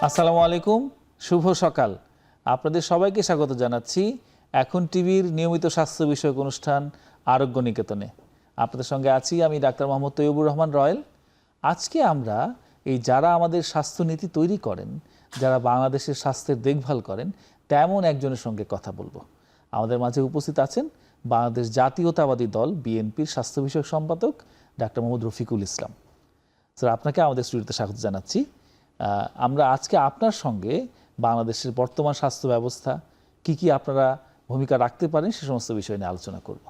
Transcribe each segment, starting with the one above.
আসসালামু আলাইকুম, শুভ সকাল। আপনাদের সবাইকে স্বাগত জানাচ্ছি এখন টিভির নিয়মিত স্বাস্থ্য বিষয়ক অনুষ্ঠান আরোগ্য নিকেতনে। আপনাদের সঙ্গে আছি আমি ডাক্তার মোহাম্মদ তৈয়বুর রহমান রয়েল। আজকে আমরা যারা আমাদের স্বাস্থ্যনীতি তৈরি করেন, যারা বাংলাদেশের স্বাস্থ্যের দেখভাল করেন, তেমন একজনের সঙ্গে কথা বলবো। আমাদের মাঝে উপস্থিত আছেন বাংলাদেশ জাতীয়তাবাদী দল বিএনপির স্বাস্থ্য বিষয়ক সম্পাদক ডাক্তার মোহাম্মদ রফিকুল ইসলাম। স্যার, আপনাকে আমাদের স্টুডিওতে স্বাগত জানাচ্ছি। আমরা আজকে আপনার সঙ্গে বাংলাদেশের বর্তমান স্বাস্থ্য ব্যবস্থা কি কি আপনারা ভূমিকা রাখতে পারেন সে সমস্ত বিষয় নিয়ে আলোচনা করব।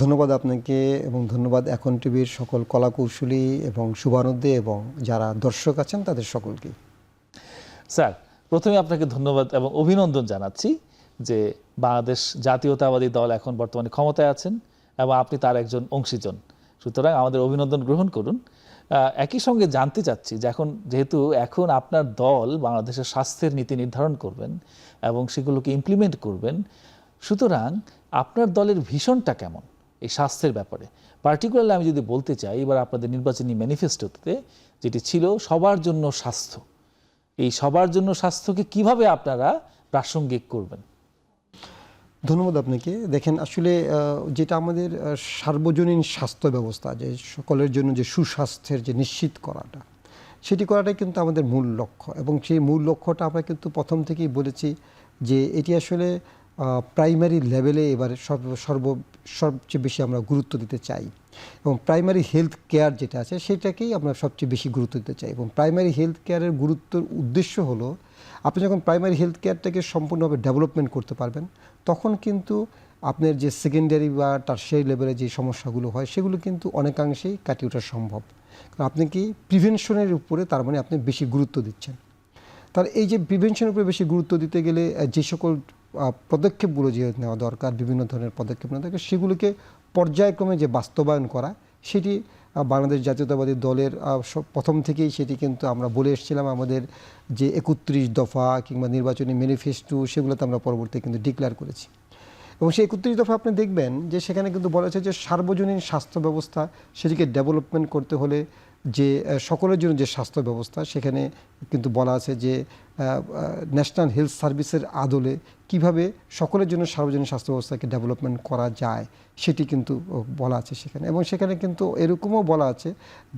ধন্যবাদ আপনাকে এবং ধন্যবাদ এখন টিভির সকল কলাকৌশলী এবং শুভানুদ্দে এবং যারা দর্শক আছেন তাদের সকলকে। স্যার, প্রথমে আপনাকে ধন্যবাদ এবং অভিনন্দন জানাচ্ছি যে বাংলাদেশ জাতীয়তাবাদী দল এখন বর্তমানে ক্ষমতায় আছেন এবং আপনি তার একজন অংশীজন, সুতরাং আমাদের অভিনন্দন গ্রহণ করুন। একই সঙ্গে জানতে চাচ্ছি যে যেহেতু এখন আপনার দল বাংলাদেশের স্বাস্থ্যের নীতি নির্ধারণ করবেন এবং সেগুলোকে ইমপ্লিমেন্ট করবেন, সুতরাং আপনার দলের ভিশনটা কেমন এই স্বাস্থ্যের ব্যাপারে? পার্টিকুলারলি আমি যদি বলতে চাই, এবার আপনাদের নির্বাচনী ম্যানিফেস্টোতে যেটি ছিল সবার জন্য স্বাস্থ্য, এই সবার জন্য স্বাস্থ্যকে কিভাবে আপনারা প্রাসঙ্গিক করবেন? ধন্যবাদ আপনাকে। দেখেন, আসলে যেটা আমাদের সার্বজনীন স্বাস্থ্য ব্যবস্থা, যে সকলের জন্য যে সুস্বাস্থ্যের যে নিশ্চিত করাটা, সেটি করাটাই কিন্তু আমাদের মূল লক্ষ্য। এবং সেই মূল লক্ষ্যটা আমরা কিন্তু প্রথম থেকেই বলেছি যে এটি আসলে প্রাইমারি লেভেলে এবারে সবচেয়ে বেশি আমরা গুরুত্ব দিতে চাই। এবং প্রাইমারি হেলথ কেয়ার যেটা আছে সেটাকেই আমরা সবচেয়ে বেশি গুরুত্ব দিতে চাই। এবং প্রাইমারি হেলথ কেয়ারের গুরুত্বের উদ্দেশ্য হলো, আপনি যখন প্রাইমারি হেলথ কেয়ারটাকে সম্পূর্ণভাবে ডেভেলপমেন্ট করতে পারবেন, তখন কিন্তু আপনার যে সেকেন্ডারি বা টারশিয়ারি লেভেলে যে সমস্যাগুলো হয় সেগুলো কিন্তু অনেকাংশেই কাটিয়ে ওঠা সম্ভব। কারণ আপনি কি প্রিভেনশনের উপরে, তার মানে আপনি বেশি গুরুত্ব দিচ্ছেন। তার এই যে প্রিভেনশনের উপরে বেশি গুরুত্ব দিতে গেলে যে সকল পদক্ষেপগুলো যে নেওয়া দরকার, বিভিন্ন ধরনের পদক্ষেপ নেওয়া দরকার, সেগুলোকে পর্যায়ক্রমে যে বাস্তবায়ন করা, সেটি বাংলাদেশ জাতীয়তাবাদী দলের প্রথম থেকেই সেটি কিন্তু আমরা বলে এসেছিলাম। আমাদের যে 31 দফা কিংবা নির্বাচনী ম্যানিফেস্টো, সেগুলোতে আমরা পরবর্তী কিন্তু ডিক্লেয়ার করেছি। এবং সেই 31 দফা আপনি দেখবেন যে সেখানে কিন্তু বলা হয়েছে যে সার্বজনীন স্বাস্থ্য ব্যবস্থা, সেটিকে ডেভেলপমেন্ট করতে হলে যে সকলের জন্য যে স্বাস্থ্য ব্যবস্থা, সেখানে কিন্তু বলা আছে যে ন্যাশনাল হেলথ সার্ভিসের আদলে কিভাবে সকলের জন্য সার্বজনীন স্বাস্থ্য ব্যবস্থাকে ডেভেলপমেন্ট করা যায় সেটি কিন্তু বলা আছে সেখানে। এবং সেখানে কিন্তু এরকমও বলা আছে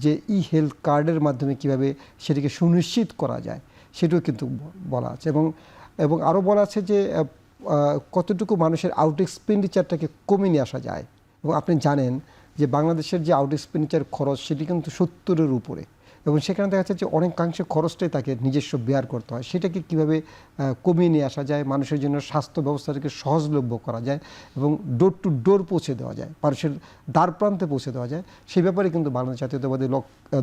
যে হেলথ কার্ডের মাধ্যমে কিভাবে সেটিকে সুনিশ্চিত করা যায় সেটিও কিন্তু বলা আছে। এবং আরও বলা আছে যে কতটুকু মানুষের আউট এক্সপেন্ডিচারটাকে কমিয়ে নিয়ে আসা যায়। এবং আপনি জানেন যে বাংলাদেশের যে আউট এক্সপেন্ডিচার খরচ, সেটি কিন্তু 70-এর উপরে। এবং সেখানে দেখা যাচ্ছে যে অনেকাংশে খরচটাই তাকে নিজস্ব বেয়ার করতে হয়। সেটাকে কীভাবে কমিয়ে নিয়ে আসা যায়, মানুষের জন্য স্বাস্থ্য ব্যবস্থাটাকে সহজলভ্য করা যায় এবং ডোর টু ডোর পৌঁছে দেওয়া যায়, মানুষের দ্বার প্রান্তে পৌঁছে দেওয়া যায়, সেই ব্যাপারে কিন্তু বাংলাদেশ জাতীয়তাবাদী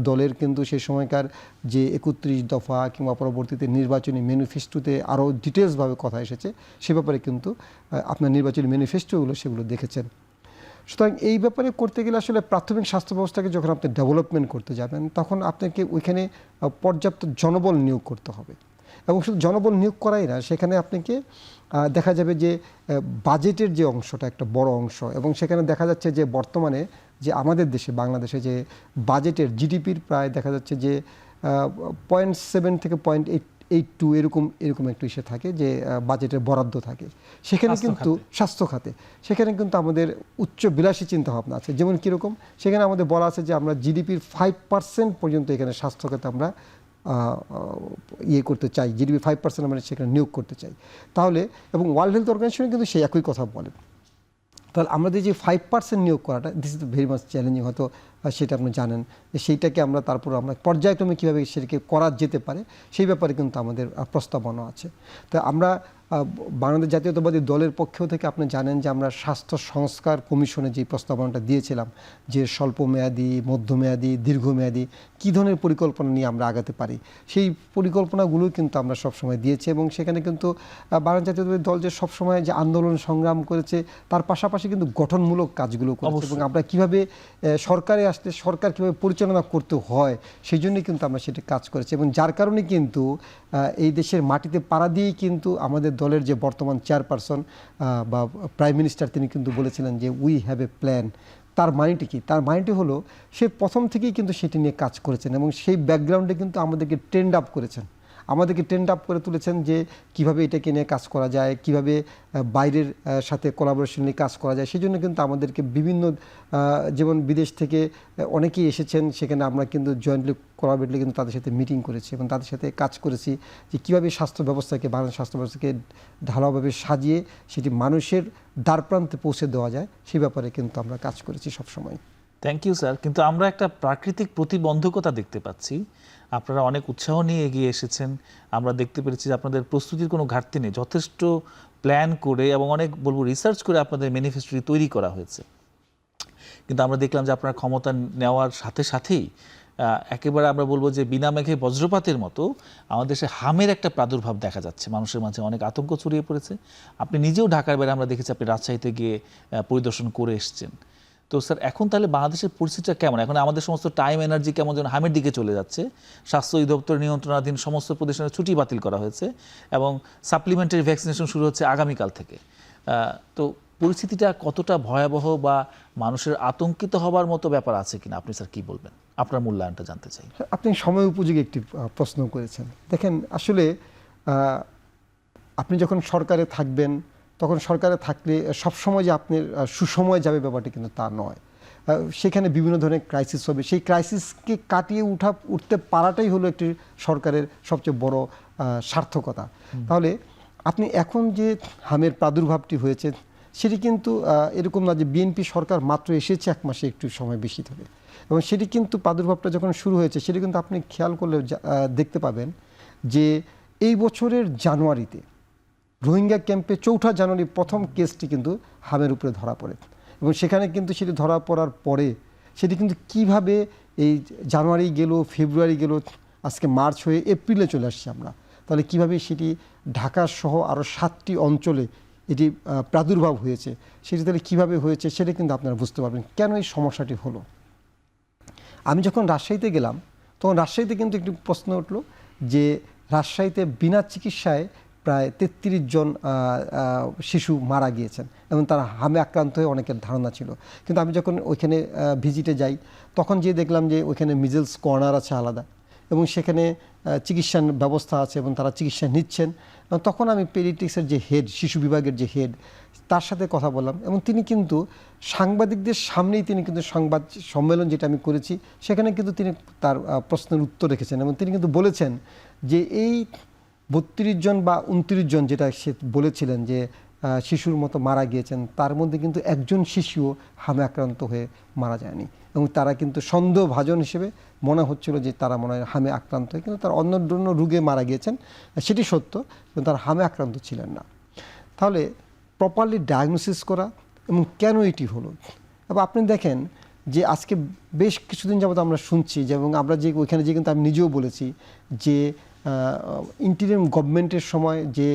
দলের কিন্তু সেই সময়কার যে 31 দফা কিংবা পরবর্তীতে নির্বাচনী ম্যানিফেস্টোতে আরও ডিটেলসভাবে কথা এসেছে, সে ব্যাপারে কিন্তু আপনার নির্বাচনী ম্যানিফেস্টোগুলো সেগুলো দেখেছেন। সুতরাং এই ব্যাপারে করতে গেলে আসলে প্রাথমিক স্বাস্থ্য ব্যবস্থাকে যখন আপনি ডেভেলপমেন্ট করতে যাবেন, তখন আপনাকে ওইখানে পর্যাপ্ত জনবল নিয়োগ করতে হবে। এবং শুধু জনবল নিয়োগ করাই না, সেখানে আপনাকে দেখা যাবে যে বাজেটের যে অংশটা একটা বড় অংশ, এবং সেখানে দেখা যাচ্ছে যে বর্তমানে যে আমাদের দেশে বাংলাদেশে যে বাজেটের জিডিপির প্রায় দেখা যাচ্ছে যে 0.7 থেকে 0.82 এরকম একটু ইসে থাকে যে বাজেটের বরাদ্দ থাকে সেখানে, কিন্তু স্বাস্থ্য খাতে সেখানে কিন্তু আমাদের উচ্চ বিলাসী চিন্তাভাবনা আছে। যেমন কীরকম, সেখানে আমাদের বলা আছে যে আমরা জিডিপির 5% পর্যন্ত এখানে স্বাস্থ্য খাতে আমরা করতে চাই, জিডিপি 5% আমরা সেখানে নিয়োগ করতে চাই। তাহলে এবং ওয়ার্ল্ড হেলথ অর্গানাইজেশন কিন্তু সেই একই কথা বলেন। তাহলে আমাদের যে 5% নিয়োগ করাটা, this is very much challenging, হয়তো সেটা আপনি জানেন যে সেইটাকে আমরা আমরা পর্যায়ক্রমে কীভাবে সেটাকে করা যেতে পারে সেই ব্যাপারে কিন্তু আমাদের প্রস্তাবনা আছে। তো আমরা বাংলাদেশ জাতীয়তাবাদী দলের পক্ষেও থেকে আপনি জানেন যে আমরা স্বাস্থ্য সংস্কার কমিশনে যে প্রস্তাবনাটা দিয়েছিলাম যে স্বল্পমেয়াদী, মধ্যমেয়াদী, দীর্ঘমেয়াদী কী ধরনের পরিকল্পনা নিয়ে আমরা আগাতে পারি, সেই পরিকল্পনাগুলো কিন্তু আমরা সবসময় দিয়েছি। এবং সেখানে কিন্তু বাংলাদেশ জাতীয়তাবাদী দল যে সবসময় যে আন্দোলন সংগ্রাম করেছে, তার পাশাপাশি কিন্তু গঠনমূলক কাজগুলো করেছে। এবং আমরা কীভাবে সরকারে আসলে সরকার কীভাবে পরিচালনা করতে হয় সেই জন্যই কিন্তু আমরা সেটা কাজ করেছি। এবং যার কারণে কিন্তু এই দেশের মাটিতে পাড়া দিয়েই কিন্তু আমাদের দলের যে বর্তমান চেয়ারপারসন বা প্রাইম মিনিস্টার, তিনি কিন্তু বলেছিলেন যে উই হ্যাভ এ প্ল্যান। তার মাইন্ডটি কি? তার মাইন্ডটি হলো সে প্রথম থেকেই কিন্তু সেটি নিয়ে কাজ করেছেন এবং সেই ব্যাকগ্রাউন্ডে কিন্তু আমাদেরকে ট্রেন্ড আপ করেছেন। আমাদেরকে ট্রেন্ড আপ করে তুলেছেন যে কিভাবে এটাকে নিয়ে কাজ করা যায়, কিভাবে বাইরের সাথে কোলাবোরেশন নিয়ে কাজ করা যায়। সেই জন্য কিন্তু আমাদেরকে বিভিন্ন যেমন বিদেশ থেকে অনেকেই এসেছেন, সেখানে আমরা কিন্তু জয়েন্টলি কোলাবোরেটলি কিন্তু তাদের সাথে মিটিং করেছি এবং তাদের সাথে কাজ করেছি যে কীভাবে স্বাস্থ্য ব্যবস্থাকে, বাংলাদেশ স্বাস্থ্য ব্যবস্থাকে ঢালাওভাবে সাজিয়ে সেটি মানুষের দ্বারপ্রান্তে পৌঁছে দেওয়া যায়, সেই ব্যাপারে কিন্তু আমরা কাজ করেছি সবসময়। Thank you sir. কিন্তু আমরা একটা প্রাকৃতিক প্রতিবন্ধকতা দেখতে পাচ্ছি। আপনারা অনেক উৎসাহ নিয়ে এগিয়ে এসেছেন, আমরা দেখতে পেরেছি যে আপনাদের প্রস্তুতির কোনো ঘাটতি নেই, যথেষ্ট প্ল্যান করে এবং অনেক বলবো রিসার্চ করে আপনাদের ম্যানিফেস্টোটি তৈরি করা হয়েছে। কিন্তু আমরা দেখলাম যে আপনার ক্ষমতা নেওয়ার সাথে সাথেই একেবারে আমরা বলবো যে বিনা মেঘে বজ্রপাতের মতো আমাদের দেশে হামের একটা প্রাদুর্ভাব দেখা যাচ্ছে, মানুষের মাঝে অনেক আতঙ্ক ছড়িয়ে পড়েছে। আপনি নিজেও ঢাকার বাইরে আমরা দেখেছি আপনি রাজশাহীতে গিয়ে পরিদর্শন করে এসেছেন। তো স্যার এখন তাহলে বাংলাদেশের পরিস্থিতিটা কেমন? এখন আমাদের সমস্ত টাইম এনার্জি কেমন যেন হামের দিকে চলে যাচ্ছে। স্বাস্থ্য অধিদপ্তর নিয়ন্ত্রণাধীন সমস্ত প্রতিষ্ঠানের ছুটি বাতিল করা হয়েছে এবং সাপ্লিমেন্টারি ভ্যাকসিনেশন শুরু হচ্ছে আগামীকাল থেকে। তো পরিস্থিতিটা কতটা ভয়াবহ বা মানুষের আতঙ্কিত হবার মতো ব্যাপার আছে কিনা, আপনি স্যার কি বলবেন? আপনার মূল্যায়নটা জানতে চাই। আপনি সময় উপযোগী একটি প্রশ্ন করেছেন। দেখেন, আসলে আপনি যখন সরকারে থাকবেন তখন সরকারে থাকলে সবসময় যে আপনার সুসময় যাবে ব্যাপারটা কিন্তু তা নয়। সেখানে বিভিন্ন ধরনের ক্রাইসিস হবে, সেই ক্রাইসিসকে কাটিয়ে উঠতে পারাটাই হলো একটি সরকারের সবচেয়ে বড় সার্থকতা। তাহলে আপনি এখন যে হামের প্রাদুর্ভাবটি হয়েছে সেটি কিন্তু এরকম না যে বিএনপি সরকার মাত্র এসেছে 1 মাসে, একটু সময় বেশি ধরে, এবং সেটি কিন্তু প্রাদুর্ভাবটা যখন শুরু হয়েছে সেটি কিন্তু আপনি খেয়াল করলে দেখতে পাবেন যে এই বছরের জানুয়ারিতে রোহিঙ্গা ক্যাম্পে 4 জানুয়ারি প্রথম কেসটি কিন্তু হামের উপরে ধরা পড়ে, এবং সেখানে কিন্তু সেটি ধরা পড়ার পরে সেটি কিন্তু কিভাবে এই জানুয়ারি গেল, ফেব্রুয়ারি গেল, আজকে মার্চ হয়ে এপ্রিলে চলে আসছি আমরা। তাহলে কিভাবে সেটি ঢাকা সহ আরও 7টি অঞ্চলে এটি প্রাদুর্ভাব হয়েছে, সেটি তাহলে কীভাবে হয়েছে সেটা কিন্তু আপনারা বুঝতে পারবেন কেন এই সমস্যাটি হলো। আমি যখন রাজশাহীতে গেলাম তখন রাজশাহীতে কিন্তু একটি প্রশ্ন উঠল যে রাজশাহীতে বিনা চিকিৎসায় প্রায় 33 জন শিশু মারা গিয়েছেন এবং তারা হামে আক্রান্ত হয়ে অনেকের ধারণা ছিল। কিন্তু আমি যখন ওইখানে ভিজিটে যাই তখন যে দেখলাম যে ওইখানে মিজেলস কর্নার আছে আলাদা, এবং সেখানে চিকিৎসার ব্যবস্থা আছে এবং তারা চিকিৎসা নিচ্ছেন। তখন আমি পেডিয়াট্রিক্সের যে হেড, শিশু বিভাগের যে হেড, তার সাথে কথা বললাম এবং তিনি কিন্তু সাংবাদিকদের সামনেই তিনি কিন্তু সংবাদ সম্মেলন যেটা আমি করেছি সেখানে কিন্তু তিনি তার প্রশ্নের উত্তর রেখেছেন এবং তিনি কিন্তু বলেছেন যে এই 32 জন বা 29 জন যেটা সে বলেছিলেন যে শিশুর মতো মারা গিয়েছেন, তার মধ্যে কিন্তু একজন শিশুও হামে আক্রান্ত হয়ে মারা যায়নি, এবং তারা কিন্তু সন্দেহভাজন হিসেবে মনে হচ্ছিল যে তারা মনে হয় হামে আক্রান্ত হয়ে, কিন্তু তার অন্য রোগে মারা গিয়েছেন, সেটি সত্য, কিন্তু তারা হামে আক্রান্ত ছিলেন না। তাহলে প্রপারলি ডায়াগনোসিস করা এবং কেন এটি হলো। এবং আপনি দেখেন যে আজকে বেশ কিছুদিন যাবত আমরা শুনছি যে, এবং আমরা যে ওইখানে যে কিন্তু আমি নিজেও বলেছি যে ইন্টিরিয়াম গভর্নমেন্টের সময় যে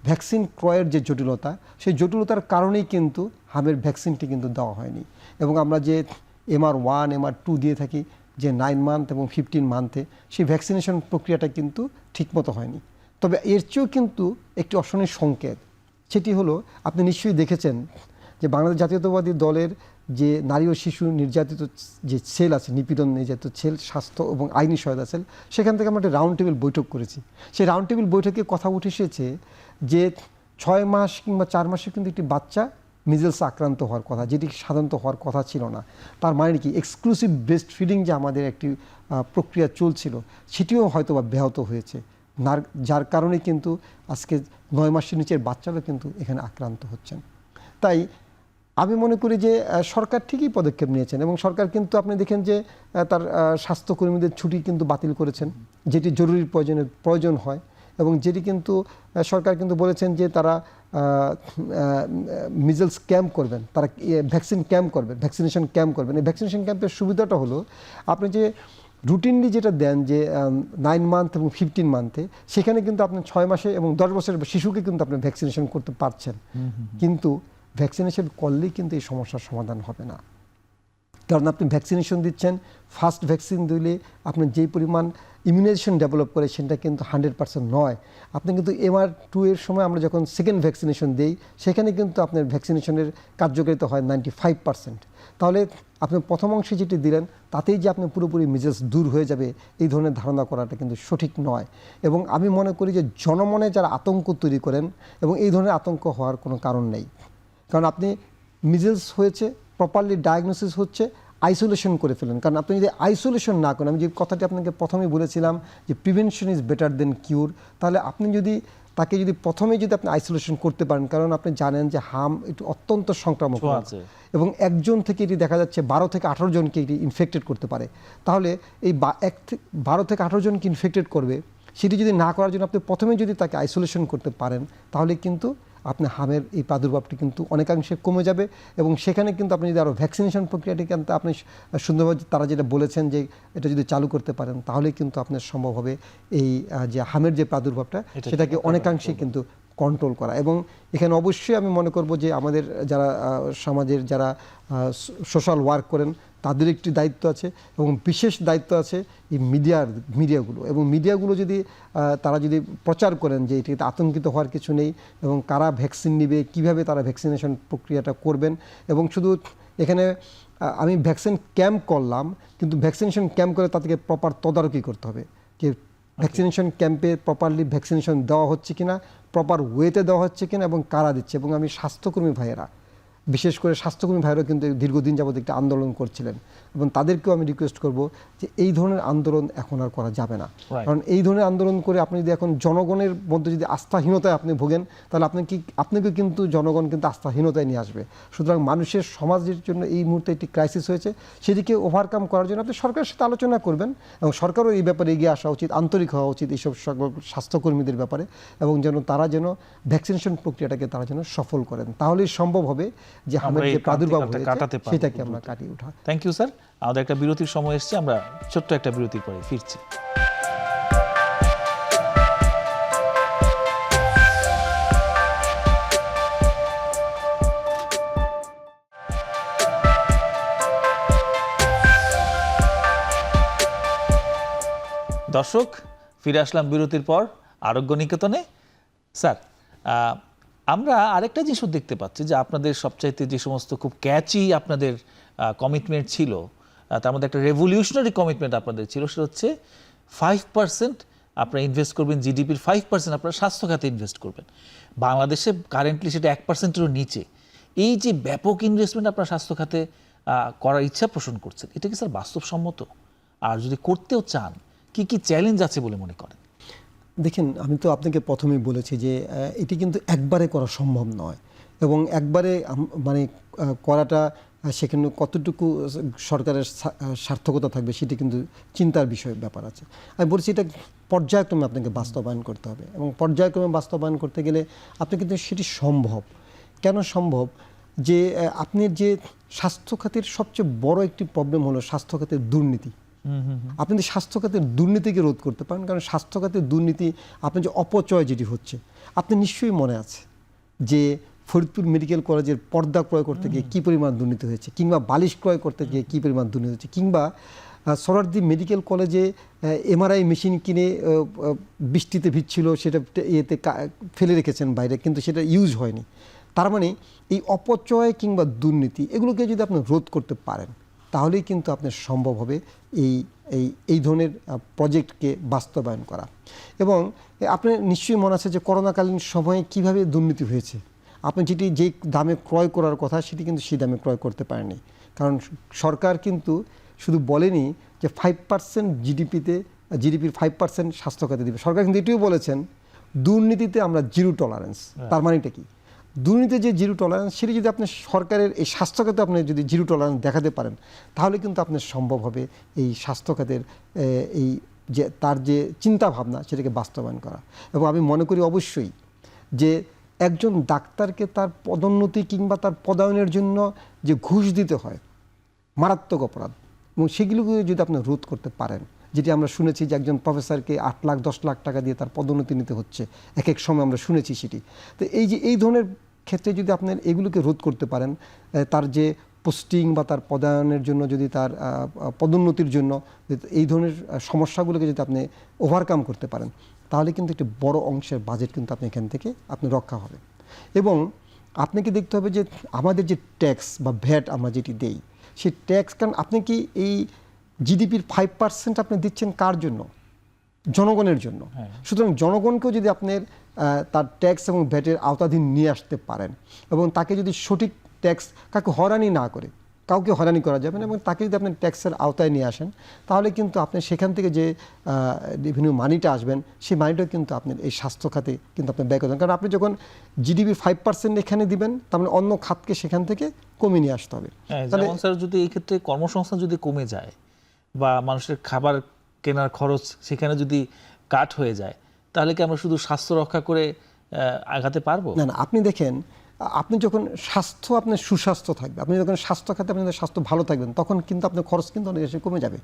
ভ্যাকসিন ক্রয়ের যে জটিলতা, সেই জটিলতার কারণেই কিন্তু হামের ভ্যাকসিনটি কিন্তু দেওয়া হয়নি, এবং আমরা যে MR1 MR2 দিয়ে থাকি যে 9 মান্থ এবং 15 মান্থে, সেই ভ্যাকসিনেশন প্রক্রিয়াটা কিন্তু ঠিকমতো হয়নি। তবে এর চেয়েও কিন্তু একটি অশনির সংকেত, সেটি হলো আপনি নিশ্চয়ই দেখেছেন যে বাংলাদেশ জাতীয়তাবাদী দলের যে নারী ও শিশু নির্যাতিত যে সেল আছে, নিপীড়ন নির্যাতিত সেল, স্বাস্থ্য এবং আইনি সহায়তা সেল, সেখান থেকে আমরা একটা রাউন্ড টেবিল বৈঠক করেছি। সেই রাউন্ড টেবিল বৈঠকে কথা উঠে এসেছে যে 6 মাস কিংবা 4 মাসে কিন্তু একটি বাচ্চা মিজেলস আক্রান্ত হওয়ার কথা, যেটি সাধারণত হওয়ার কথা ছিল না। তার মানে কি এক্সক্লুসিভ ব্রেস্ট ফিডিং যে আমাদের একটি প্রক্রিয়া চলছিল সেটিও হয়তো বা ব্যাহত হয়েছে, যার কারণে কিন্তু আজকে 9 মাসের নিচের বাচ্চারাও কিন্তু এখানে আক্রান্ত হচ্ছেন। তাই আমি মনে করি যে সরকার ঠিকই পদক্ষেপ নিয়েছেন, এবং সরকার কিন্তু আপনি দেখেন যে তার স্বাস্থ্যকর্মীদের ছুটি কিন্তু বাতিল করেছেন, যেটি জরুরি প্রয়োজন হয়, এবং যেটি কিন্তু সরকার কিন্তু বলেছেন যে তারা মিজেলস ক্যাম্প করবেন, তারা ভ্যাকসিন ক্যাম্প করবেন, ভ্যাকসিনেশন ক্যাম্প করবেন। এই ভ্যাকসিনেশন ক্যাম্পের সুবিধাটা হলো আপনি যে রুটিনলি যেটা দেন যে 9 মান্থ এবং 15 মান্থে, সেখানে কিন্তু আপনি 6 মাসে এবং 10 বছরের শিশুকে কিন্তু আপনি ভ্যাকসিনেশন করতে পারছেন, কিন্তু ভ্যাকসিনেশন করলেই কিন্তু এই সমস্যার সমাধান হবে না। কারণ আপনি ভ্যাকসিনেশন দিচ্ছেন, ফার্স্ট ভ্যাকসিন দিলে আপনার যেই পরিমাণ ইমিউনাইজেশন ডেভেলপ করে সেটা কিন্তু 100% নয়। আপনি কিন্তু MR2 এর সময় আমরা যখন সেকেন্ড ভ্যাকসিনেশন দিই সেখানে কিন্তু আপনার ভ্যাকসিনেশনের কার্যকারিতা হয় 95%। তাহলে আপনি প্রথম অংশে যেটি দিলেন তাতেই যে আপনি পুরোপুরি মিজেলস দূর হয়ে যাবে এই ধরনের ধারণা করাটা কিন্তু সঠিক নয়। এবং আমি মনে করি যে জনমনে যারা আতঙ্ক তৈরি করেন এবং এই ধরনের আতঙ্ক হওয়ার কোনো কারণ নেই। কারণ আপনি মিজেলস হয়েছে, প্রপারলি ডায়াগনোসিস হচ্ছে, আইসোলেশন করে ফেলেন। কারণ আপনি যদি আইসোলেশন না করেন, আমি যে কথাটি আপনাকে প্রথমেই বলেছিলাম যে প্রিভেনশন ইজ বেটার দেন কিউর, তাহলে আপনি যদি তাকে যদি প্রথমেই যদি আপনি আইসোলেশন করতে পারেন, কারণ আপনি জানেন যে হাম একটু অত্যন্ত সংক্রামক আছে এবং একজন থেকে এটি দেখা যাচ্ছে 12 থেকে 18 জনকে এটি ইনফেক্টেড করতে পারে। তাহলে এই 12 থেকে 18 জনকে ইনফেক্টেড করবে, সেটি যদি না করার জন্য আপনি প্রথমে যদি তাকে আইসোলেশন করতে পারেন তাহলে কিন্তু আপনার হামের এই প্রাদুর্ভাবটি কিন্তু অনেকাংশে কমে যাবে। এবং সেখানে কিন্তু আপনি যদি আরও ভ্যাকসিনেশন প্রক্রিয়াটি কিন্তু আপনি সুন্দরভাবে তারা যেটা বলেছেন যে এটা যদি চালু করতে পারেন তাহলে কিন্তু আপনার সম্ভব হবে এই যে হামের যে প্রাদুর্ভাবটা সেটাকে অনেকাংশে কিন্তু কন্ট্রোল করা। এবং এখানে অবশ্যই আমি মনে করব যে আমাদের যারা সমাজের যারা সোশ্যাল ওয়ার্ক করেন তাদের একটি দায়িত্ব আছে এবং বিশেষ দায়িত্ব আছে এই মিডিয়াগুলো। এবং মিডিয়াগুলো যদি তারা যদি প্রচার করেন যে এটিতে আতঙ্কিত হওয়ার কিছু নেই এবং কারা ভ্যাকসিন নেবে, কিভাবে তারা ভ্যাকসিনেশন প্রক্রিয়াটা করবেন। এবং শুধু এখানে আমি ভ্যাকসিন ক্যাম্প করলাম, কিন্তু ভ্যাকসিনেশন ক্যাম্প করে তাদেরকে প্রপার তদারকি করতে হবে যে ভ্যাকসিনেশন ক্যাম্পে প্রপারলি ভ্যাকসিনেশন দেওয়া হচ্ছে কিনা, প্রপার ওয়েতে দেওয়া হচ্ছে কিনা এবং কারা দিচ্ছে। এবং আমি স্বাস্থ্যকর্মী ভাইয়েরা, বিশেষ করে স্বাস্থ্যকর্মী ভাইয়েরাও কিন্তু দীর্ঘদিন যাবত একটা আন্দোলন করছিলেন এবং তাদেরকেও আমি রিকোয়েস্ট করব যে এই ধরনের আন্দোলন এখন আর করা যাবে না। কারণ এই ধরনের আন্দোলন করে আপনি যদি এখন জনগণের মধ্যে যদি আস্থাহীনতায় আপনি ভোগেন তাহলে আপনাকে কিন্তু জনগণ কিন্তু আস্থাহীনতায় নিয়ে আসবে। সুতরাং মানুষের সমাজের জন্য এই মুহূর্তে একটি ক্রাইসিস হয়েছে, সেদিকে ওভারকাম করার জন্য আপনি সরকারের সাথে আলোচনা করবেন এবং সরকারও এই ব্যাপারে এগিয়ে আসা উচিত, আন্তরিক হওয়া উচিত এইসব সকল স্বাস্থ্যকর্মীদের ব্যাপারে এবং তারা যেন ভ্যাকসিনেশন প্রক্রিয়াটাকে তারা যেন সফল করেন। তাহলেই সম্ভব হবে যে হামের যে প্রাদুর্ভাব হয়েছে সেটাকে আমরা কাটিয়ে ওঠা। Thank you sir. আমাদের একটা বিরতির সময় এসেছে, আমরা ছোট্ট একটা বিরতির পরে ফিরছি। দর্শক, ফিরে আসলাম বিরতির পর আরোগ্য নিকেতনে। স্যার, আমরা আরেকটা জিনিস দেখতে পাচ্ছি যে আপনাদের সবচাইতে যে সমস্ত খুব ক্যাচি আপনাদের কমিটমেন্ট ছিল, তার মধ্যে একটা রেভলিউশনারি কমিটমেন্ট আপনাদের ছিল, সেটা হচ্ছে 5% আপনারা ইনভেস্ট করবেন, জিডিপির 5% আপনারা স্বাস্থ্য খাতে ইনভেস্ট করবেন। বাংলাদেশে কারেন্টলি সেটা 1%-এরও নিচে। এই যে ব্যাপক ইনভেস্টমেন্ট আপনারা স্বাস্থ্য খাতে করার ইচ্ছা পোষণ করছেন, এটা কি স্যার বাস্তবসম্মত? আর যদি করতেও চান, কি কি চ্যালেঞ্জ আছে বলে মনে করেন? দেখেন, আমি তো আপনাকে প্রথমেই বলেছি যে এটি কিন্তু একবারে করা সম্ভব নয় এবং একবারে মানে করাটা সেখানে কতটুকু সরকারের সার্থকতা থাকবে সেটি কিন্তু চিন্তার ব্যাপার আছে। আমি বলছি এটা পর্যায়ক্রমে আপনাকে বাস্তবায়ন করতে হবে এবং পর্যায়ক্রমে বাস্তবায়ন করতে গেলে আপনি কিন্তু সেটি সম্ভব। কেন সম্ভব? যে আপনি যে স্বাস্থ্য খাতের সবচেয়ে বড় একটি প্রবলেম হলো স্বাস্থ্য খাতের দুর্নীতি। আপনি যদি স্বাস্থ্য খাতের দুর্নীতিকে রোধ করতে পারেন, কারণ স্বাস্থ্য খাতের দুর্নীতি, আপনার যে অপচয় যেটি হচ্ছে, আপনি নিশ্চয়ই মনে আছে যে ফরিদপুর মেডিকেল কলেজের পর্দা ক্রয় করতে গিয়ে কী পরিমাণ দুর্নীতি হয়েছে, কিংবা বালিশ ক্রয় করতে গিয়ে কী পরিমাণ দুর্নীতি হয়েছে, কিংবা সরারদি মেডিকেল কলেজে MRI মেশিন কিনে বৃষ্টিতে ভিজছিল, সেটা ফেলে রেখেছেন বাইরে, কিন্তু সেটা ইউজ হয়নি। তার মানে এই অপচয় কিংবা দুর্নীতি এগুলোকে যদি আপনি রোধ করতে পারেন তাহলেই কিন্তু আপনার সম্ভব হবে এই ধরনের প্রজেক্টকে বাস্তবায়ন করা। এবং আপনার নিশ্চয়ই মনে আছে যে করোনাকালীন সময়ে কিভাবে দুর্নীতি হয়েছে। আপনি যেই দামে ক্রয় করার কথা সেটি কিন্তু সেই দামে ক্রয় করতে পারেনি, কারণ সরকার কিন্তু শুধু বলেনি যে 5% জিডিপির 5% স্বাস্থ্য খাতে দেবে। সরকার কিন্তু এটিও বলেছেন দুর্নীতিতে আমরা জিরো টলারেন্স। তার মানেটা কি? দুর্নীতি যে জিরো টলারেন্স, সেটি যদি আপনি সরকারের এই স্বাস্থ্য খাতে আপনি যদি জিরো টলারেন্স দেখাতে পারেন তাহলে কিন্তু আপনার সম্ভব হবে এই স্বাস্থ্য খাতের এই যে তার যে চিন্তা ভাবনা সেটাকে বাস্তবায়ন করা। এবং আমি মনে করি অবশ্যই যে একজন ডাক্তারকে তার পদোন্নতি কিংবা তার পদায়নের জন্য যে ঘুষ দিতে হয়, মারাত্মক অপরাধ, এবং সেগুলোকে যদি আপনি রোধ করতে পারেন, যেটি আমরা শুনেছি যে একজন প্রফেসরকে 8 লাখ 10 লাখ টাকা দিয়ে তার পদোন্নতি নিতে হচ্ছে এক এক সময়, আমরা শুনেছি সেটি। তো এই ধরনের ক্ষেত্রে যদি আপনার এগুলোকে রোধ করতে পারেন, তার যে পোস্টিং বা তার পদায়নের জন্য, যদি তার পদোন্নতির জন্য এই ধরনের সমস্যাগুলোকে যদি আপনি ওভারকাম করতে পারেন, তাহলে কিন্তু একটি বড় অংশের বাজেট কিন্তু আপনি এখান থেকে আপনি রক্ষা হবে। এবং আপনাকে দেখতে হবে যে আমাদের যে ট্যাক্স বা ভ্যাট আমরা যেটি দেই, সেই ট্যাক্স, কারণ আপনি কি এই জিডিপির 5% আপনি দিচ্ছেন কার জন্য? জনগণের জন্য। সুতরাং জনগণকেও যদি আপনার তার ট্যাক্স এবং ভ্যাটের আওতাধীন নিয়ে আসতে পারেন, এবং তাকে যদি সঠিক ট্যাক্স, কাউকে হয়রানি না করে, কাউকে হয়রানি করা যাবে না, এবং তাকে যদি আপনি ট্যাক্সের আওতায় নিয়ে আসেন, তাহলে কিন্তু আপনি সেখান থেকে যে রেভিনিউ মানিটা আসবেন, সেই মানিটাও কিন্তু আপনার এই স্বাস্থ্য খাতে কিন্তু আপনি ব্যয় করবেন। কারণ আপনি যখন জিডিপি 5% এখানে দিবেন, তার মানে অন্য খাতকে সেখান থেকে কমিয়ে নিয়ে আসতে হবে। যেমন স্যার, যদি এই ক্ষেত্রে কর্মসংস্থান যদি কমে যায় বা মানুষের খাবার কেনার খরচ সেখানে যদি কাট হয়ে যায়, তাহলে কি আমরা শুধু স্বাস্থ্য রক্ষা করে আগাতে পারবো? না, আপনি দেখেন, আপনি যখন স্বাস্থ্য, আপনার সুস্বাস্থ্য থাকবে, আপনি যখন স্বাস্থ্য খাতে আপনার স্বাস্থ্য ভালো থাকবেন, তখন কিন্তু আপনার খরচ কিন্তু অনেক বেশি কমে যাবে।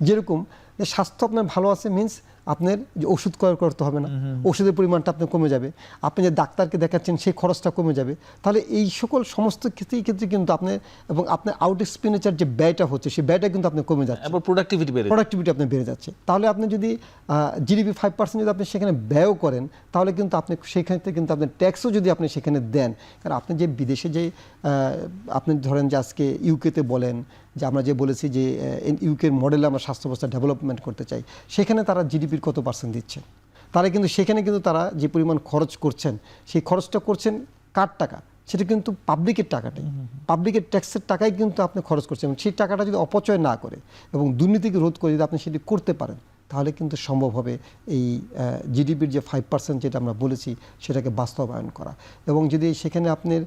যেরকম যে স্বাস্থ্য আপনার ভালো আছে মিন্স আপনার যে ওষুধ ক্রয় করতে হবে না, ওষুধের পরিমাণটা আপনার কমে যাবে, আপনি যে ডাক্তারকে দেখাচ্ছেন সেই খরচটা কমে যাবে। তাহলে এই সকল সমস্ত ক্ষেত্রে কিন্তু আপনার, এবং আপনার আউট এক্সপেন্ডিচার যে ব্যয়টা হচ্ছে, সেই ব্যয়টা কিন্তু আপনার কমে যাচ্ছে, প্রোডাক্টিভিটি আপনার বেড়ে যাচ্ছে। তাহলে আপনি যদি জিডিপি 5% যদি আপনি সেখানে ব্যয়ও করেন, তাহলে কিন্তু আপনি সেখান থেকে কিন্তু আপনার ট্যাক্সও যদি আপনি সেখানে দেন, কারণ আপনি যে বিদেশে যে আপনি ধরেন যে আজকে ইউকেতে বলেন যে আমরা যে বলেছি যে ইউকের মডেলে আমরা স্বাস্থ্য ব্যবস্থা ডেভেলপমেন্ট করতে চাই, সেখানে তারা জিডিপির কত % দিচ্ছে? তারা কিন্তু সেখানে কিন্তু তারা যে পরিমাণ খরচ করছেন, সেই খরচটা করছেন কার টাকা? সেটা কিন্তু পাবলিকের টাকাটাই, পাবলিকের ট্যাক্সের টাকাই কিন্তু আপনি খরচ করছেন। সেই টাকাটা যদি অপচয় না করে এবং দুর্নীতিকে রোধ করে যদি আপনি সেটি করতে পারেন, তাহলে কিন্তু সম্ভব হবে এই জিডিপির যে 5% যেটা আমরা বলেছি সেটাকে বাস্তবায়ন করা। এবং যদি সেখানে আপনার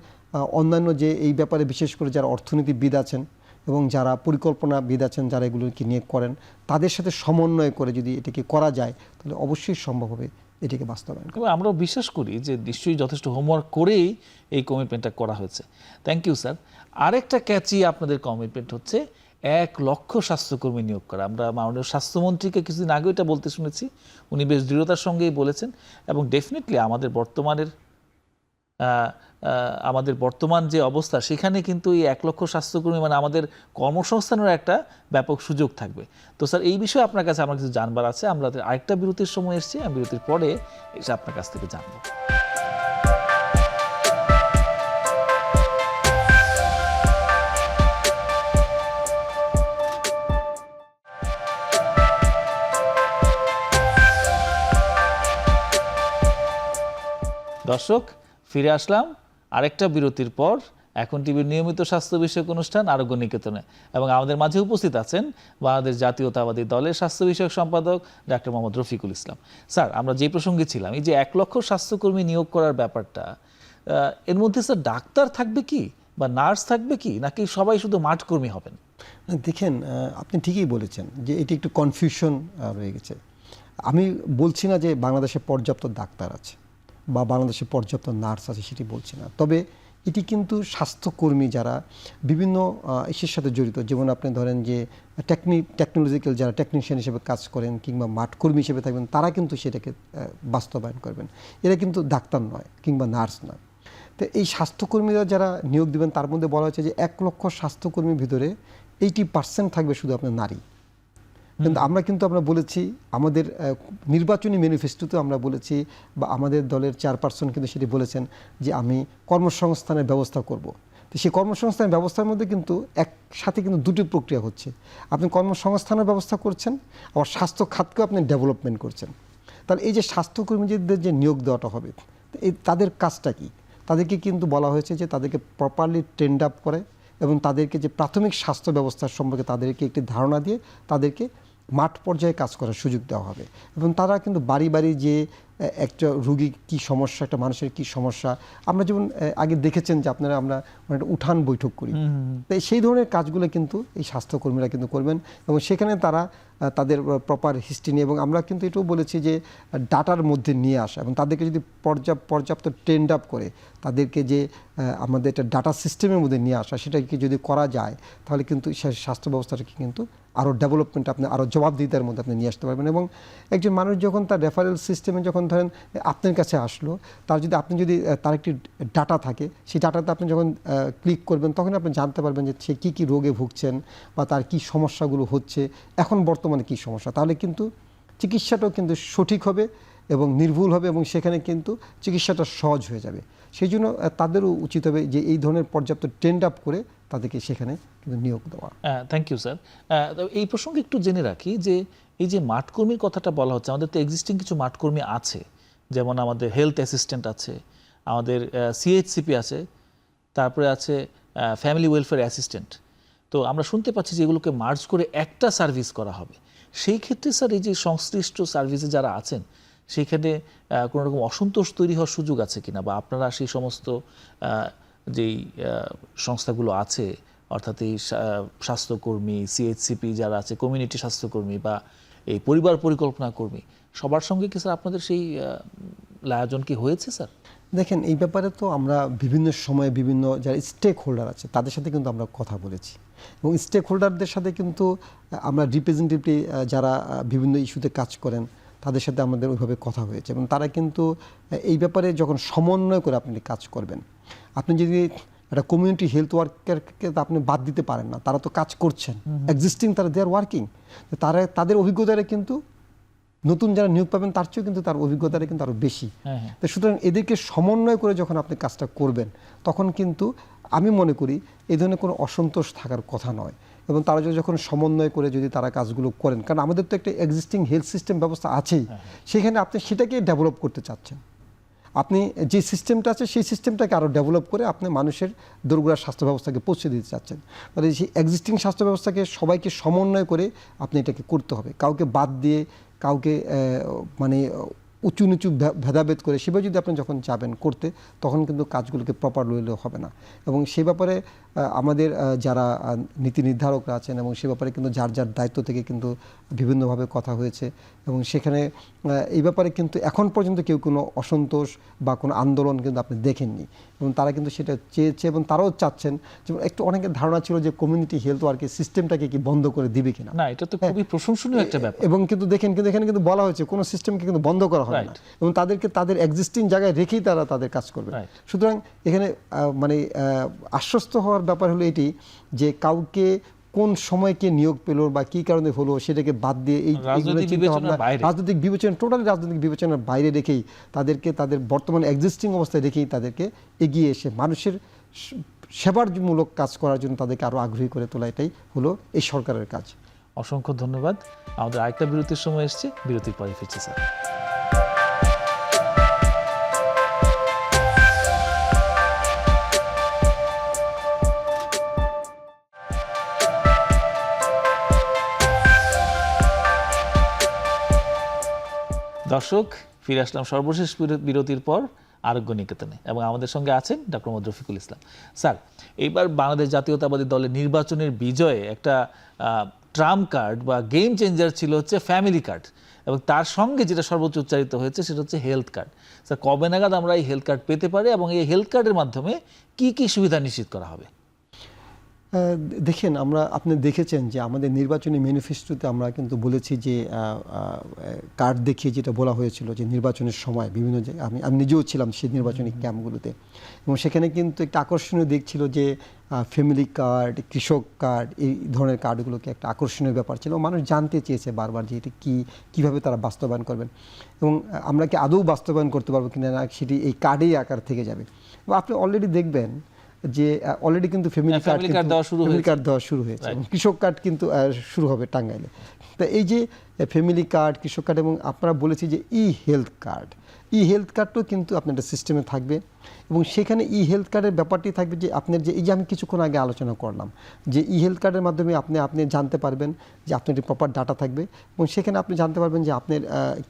অন্যান্য যে এই ব্যাপারে বিশেষ করে যারা অর্থনীতিবিদ আছেন এবং যারা পরিকল্পনাবিদ আছেন, যারা এগুলোকে নিয়ে করেন, তাদের সাথে সমন্বয় করে যদি এটাকে করা যায়, তাহলে অবশ্যই সম্ভব হবে এটাকে বাস্তবায়ন করা। আমরা বিশ্বাস করি যে নিশ্চয়ই যথেষ্ট হোমওয়ার্ক করেই এই কমিটমেন্টটা করা হয়েছে। Thank you sir. আরেকটা ক্যাচি আপনাদের কমিটমেন্ট হচ্ছে 1 লক্ষ স্বাস্থ্যকর্মী নিয়োগ করা। আমরা মাননীয় স্বাস্থ্যমন্ত্রীকে কিছুদিন আগে এটা বলতে শুনেছি, উনি বেশ দৃঢ়তার সঙ্গেই বলেছেন। এবং ডেফিনেটলি আমাদের বর্তমান যে অবস্থা, সেখানে কিন্তু এই 1 লক্ষ স্বাস্থ্যকর্মী মানে আমাদের কর্মসংস্থানের একটা ব্যাপক সুযোগ থাকবে। তো স্যার, এই বিষয়ে আপনার কাছে আমার কিছু জানবার আছে। আমরা আরেকটা বিরতির সময় এসেছি, আমি বিরতির পরে এসে আপনার কাছ থেকে জানবো। দর্শক, ফিরে আসলাম আরেকটা বিরতির পর। এখন টিভির নিয়মিত স্বাস্থ্য বিষয়ক অনুষ্ঠান আরোগ্য নিকেতনে, এবং আমাদের মাঝে উপস্থিত আছেন বাংলাদেশ জাতীয়তাবাদী দলের স্বাস্থ্য বিষয়ক সম্পাদক ডাক্তার মোহাম্মদ রফিকুল ইসলাম। স্যার, আমরা যে প্রসঙ্গে ছিলাম, এই যে 1 লক্ষ স্বাস্থ্যকর্মী নিয়োগ করার ব্যাপারটা, এর মধ্যে স্যার ডাক্তার থাকবে কি বা নার্স থাকবে কি, নাকি সবাই শুধু মাঠকর্মী হবেন? দেখেন, আপনি ঠিকই বলেছেন যে এটি একটু কনফিউশন রয়ে গেছে। আমি বলছি না যে বাংলাদেশে পর্যাপ্ত ডাক্তার আছে বা বাংলাদেশে পর্যাপ্ত নার্স আছে, সেটি বলছি না। তবে এটি কিন্তু স্বাস্থ্যকর্মী যারা বিভিন্ন ইসের সাথে জড়িত, যেমন আপনি ধরেন যে টেকনোলজিক্যাল যারা টেকনিশিয়ান হিসেবে কাজ করেন কিংবা মাঠকর্মী হিসেবে থাকবেন, তারা কিন্তু সেটাকে বাস্তবায়ন করবেন। এরা কিন্তু ডাক্তার নয় কিংবা নার্স নয়। তো এই স্বাস্থ্যকর্মীরা যারা নিয়োগ দেবেন, তার মধ্যে বলা হয়েছে যে 1 লক্ষ স্বাস্থ্যকর্মীর ভিতরে 80% থাকবে শুধু আপনার নারী। কিন্তু আমরা বলেছি আমাদের নির্বাচনী ম্যানিফেস্টোতে আমরা বলেছি, বা আমাদের দলের চেয়ারপারসন কিন্তু সেটি বলেছেন যে আমি কর্মসংস্থানের ব্যবস্থা করব। তো সেই কর্মসংস্থানের ব্যবস্থার মধ্যে কিন্তু একসাথে কিন্তু দুটি প্রক্রিয়া হচ্ছে। আপনি কর্মসংস্থানের ব্যবস্থা করছেন, আবার স্বাস্থ্য খাতকেও আপনি ডেভেলপমেন্ট করছেন। তাহলে এই যে স্বাস্থ্যকর্মীদের যে নিয়োগ দেওয়াটা হবে, তাদের কাজটা কি? তাদেরকে কিন্তু বলা হয়েছে যে তাদেরকে প্রপারলি ট্রেন্ড আপ করে এবং তাদেরকে যে প্রাথমিক স্বাস্থ্য ব্যবস্থার সম্পর্কে তাদেরকে একটি ধারণা দিয়ে তাদেরকে মাঠ পর্যায়ে কাজ করার সুযোগ দেওয়া হবে। এবং তারা কিন্তু বাড়ি বাড়ি যে একটা রুগী কী সমস্যা, একটা মানুষের কী সমস্যা, আমরা যেমন আগে দেখেছেন যে আমরা একটা উঠান বৈঠক করি, তাই সেই ধরনের কাজগুলো কিন্তু এই স্বাস্থ্যকর্মীরা কিন্তু করবেন। এবং সেখানে তারা তাদের প্রপার হিস্ট্রি নিয়ে, এবং আমরা কিন্তু এটাও বলেছি যে ডাটার মধ্যে নিয়ে আসা এবং তাদেরকে যদি পর্যাপ্ত ট্রেন্ড আপ করে তাদেরকে যে আমাদের একটা ডাটা সিস্টেমের মধ্যে নিয়ে আসা, সেটাকে যদি করা যায়, তাহলে কিন্তু স্বাস্থ্য ব্যবস্থাটাকে কিন্তু আরও ডেভেলপমেন্ট, আপনি আরও জবাবদিহিতার মধ্যে আপনি নিয়ে আসতে পারবেন। এবং একজন মানুষ যখন তার রেফারেল সিস্টেমে যখন ধরেন আপনার কাছে আসলো, আপনি যদি তার একটি ডাটা থাকে, সেই ডাটাতে আপনি যখন ক্লিক করবেন তখন আপনি জানতে পারবেন যে সে কী কী রোগে ভুগছেন বা তার কী সমস্যাগুলো হচ্ছে, এখন বর্তমানে কী সমস্যা। তাহলে কিন্তু চিকিৎসাটাও কিন্তু সঠিক হবে এবং নির্ভুল হবে এবং সেখানে কিন্তু চিকিৎসাটা সহজ হয়ে যাবে। সেই জন্য তাদেরও উচিত হবে যে এই ধরনের পর্যাপ্ত ট্রেন্ড আপ করে তাদেরকে সেখানে কিন্তু নিয়োগ দেওয়া। Thank you sir. এই প্রসঙ্গে একটু জেনে রাখি যে এই যে মাঠকর্মীর কথাটা বলা হচ্ছে, আমাদের তো এক্সিস্টিং কিছু মাঠকর্মী আছে, যেমন আমাদের হেলথ অ্যাসিস্ট্যান্ট আছে, আমাদের সিএইচসিপি আছে, তারপরে আছে ফ্যামিলি ওয়েলফেয়ার অ্যাসিস্ট্যান্ট। তো আমরা শুনতে পাচ্ছি যে এগুলোকে মার্জ করে একটা সার্ভিস করা হবে। সেই ক্ষেত্রে স্যার এই যে সংশ্লিষ্ট সার্ভিসে যারা আছেন সেইখানে কোনো রকম অসন্তোষ তৈরি হওয়ার সুযোগ আছে কিনা, বা আপনারা সেই সমস্ত যেই সংস্থাগুলো আছে, অর্থাৎ এই স্বাস্থ্যকর্মী, সিএইচসিপি যারা আছে, কমিউনিটি স্বাস্থ্যকর্মী বা এই পরিবার পরিকল্পনা কর্মী, সবার সঙ্গে কি স্যার আপনাদের সেই আয়োজন কি হয়েছে স্যার? দেখেন, এই ব্যাপারে তো আমরা বিভিন্ন সময়ে বিভিন্ন যারা স্টেক হোল্ডার আছে তাদের সাথে কিন্তু আমরা কথা বলেছি এবং স্টেক হোল্ডারদের সাথে কিন্তু আমরা রিপ্রেজেন্টেটিভ যারা বিভিন্ন ইস্যুতে কাজ করেন তাদের সাথে আমাদের ওইভাবে কথা হয়েছে এবং তারা কিন্তু এই ব্যাপারে যখন সমন্বয় করে আপনি কাজ করবেন, আপনি যদি একটা কমিউনিটি হেলথ ওয়ার্কারকে আপনি বাদ দিতে পারেন না, তারা তো কাজ করছেন, এক্সিস্টিং, তারা দে আর ওয়ার্কিং, তাদের অভিজ্ঞতাটা কিন্তু নতুন যারা নিয়োগ পাবেন তার চেয়েও কিন্তু তার অভিজ্ঞতাটা কিন্তু আরও বেশি। তো সুতরাং এদেরকে সমন্বয় করে যখন আপনি কাজটা করবেন তখন কিন্তু আমি মনে করি এই ধরনের কোনো অসন্তোষ থাকার কথা নয় এবং তারা যখন সমন্বয় করে যদি তারা কাজগুলো করেন, কারণ আমাদের তো একটা এক্সিস্টিং হেলথ সিস্টেম ব্যবস্থা আছেই, সেখানে আপনি সেটাকে ডেভেলপ করতে চাচ্ছেন, আপনি যে সিস্টেমটা আছে সেই সিস্টেমটাকে আরও ডেভেলপ করে আপনি মানুষের দোরগোড়ার স্বাস্থ্য ব্যবস্থাকে পৌঁছে দিতে চাচ্ছেন। তাহলে সেই এক্সিস্টিং স্বাস্থ্য ব্যবস্থাকে সবাইকে সমন্বয় করে আপনি এটাকে করতে হবে, কাউকে বাদ দিয়ে কাউকে মানে উঁচু নিচু ভেদাভেদ করে সেভাবে যদি আপনি যখন যাবেন করতে তখন কিন্তু কাজগুলোকে প্রপার লইলেও হবে না। এবং সে ব্যাপারে আমাদের যারা নীতি নির্ধারকরা আছেন এবং সে ব্যাপারে কিন্তু যার যার দায়িত্ব থেকে কিন্তু বিভিন্নভাবে কথা হয়েছে এবং সেখানে এই ব্যাপারে কিন্তু এখন পর্যন্ত কেউ কোনো অসন্তোষ বা কোনো আন্দোলন কিন্তু আপনি দেখেননি এবং তারা কিন্তু সেটা চেয়েছে এবং তারাও চাচ্ছেন। যেমন একটু অনেকের ধারণা ছিল যে কমিউনিটি হেলথ ওয়ার্কের সিস্টেমটাকে কি বন্ধ করে দিবে কিনা, না, এটা তো খুবই প্রশংসনীয় একটা ব্যাপার। এবং কিন্তু দেখেন কিন্তু এখানে কিন্তু বলা হয়েছে কোনো সিস্টেমকে কিন্তু বন্ধ করা হবে না এবং তাদেরকে তাদের এক্সিস্টিং জায়গায় রেখেই তারা তাদের কাজ করবে। সুতরাং এখানে মানে আশ্বস্ত হওয়ার ব্যাপার হলো এটি যে কাউকে কোন সময়কে নিয়োগ পেল বা কি কারণে হলো সেটাকে বাদ দিয়ে এই রাজনৈতিক বিবেচনা, টোটালি রাজনৈতিক বিবেচনার বাইরে রেখেই তাদেরকে তাদের বর্তমানে এক্সিস্টিং অবস্থায় রেখেই তাদেরকে এগিয়ে এসে মানুষের সেবারমূলক কাজ করার জন্য তাদেরকে আরও আগ্রহী করে তোলা, এটাই হলো এই সরকারের কাজ। অসংখ্য ধন্যবাদ। আমাদের আরেকটা বিরতির সময় এসছে, বিরতির পরে ফিরছি স্যার। দর্শক, ফিরে আসলাম সর্বশেষ বিরতির পর আরোগ্য নিকেতনে এবং আমাদের সঙ্গে আছেন ডক্টর মোহাম্মদ রফিকুল ইসলাম। স্যার, এইবার বাংলাদেশ জাতীয়তাবাদী দলের নির্বাচনের বিজয়ে একটা ট্রাম্প কার্ড বা গেম চেঞ্জার ছিল হচ্ছে ফ্যামিলি কার্ড, এবং তার সঙ্গে যেটা সর্বোচ্চ উচ্চারিত হয়েছে সেটা হচ্ছে হেলথ কার্ড। স্যার, কবে নাগাদ আমরা এই হেলথ কার্ড পেতে পারি এবং এই হেলথ কার্ডের মাধ্যমে কি কি সুবিধা নিশ্চিত করা হবে? দেখেন, আপনি দেখেছেন যে আমাদের নির্বাচনী ম্যানিফেস্টোতে আমরা কিন্তু বলেছি যে কার্ড দেখিয়ে যেটা বলা হয়েছিল যে নির্বাচনের সময় বিভিন্ন জায়গায় আমি নিজেও ছিলাম সেই নির্বাচনী ক্যাম্পগুলোতে এবং সেখানে কিন্তু একটা আকর্ষণীয় দিক ছিল যে ফ্যামিলি কার্ড, কৃষক কার্ড, এই ধরনের কার্ডগুলোকে একটা আকর্ষণীয় ব্যাপার ছিল। মানুষ জানতে চেয়েছে বারবার যে এটা কীভাবে তারা বাস্তবায়ন করবেন এবং আমরা কি আদৌ বাস্তবায়ন করতে পারবো কিনা না সেটি এই কার্ডেই আকার থেকে যাবে। এবং আপনি অলরেডি দেখবেন যে অলরেডি কিন্তু ফ্যামিলি কার্ড দেওয়া শুরু হয়েছে এবং কৃষক কার্ড কিন্তু শুরু হবে টাঙ্গাইলে। তো এই যে ফ্যামিলি কার্ড, কৃষক কার্ড এবং আপনারা বলেছি যে হেলথ কার্ডও কিন্তু আপনার একটা সিস্টেমে থাকবে এবং সেখানে হেলথ কার্ডের ব্যাপারটি থাকবে যে আপনার যে এই যে আমি কিছুক্ষণ আগে আলোচনা করলাম যে হেলথ কার্ডের মাধ্যমে আপনি জানতে পারবেন যে আপনার একটি প্রপার ডাটা থাকবে এবং সেখানে আপনি জানতে পারবেন যে আপনার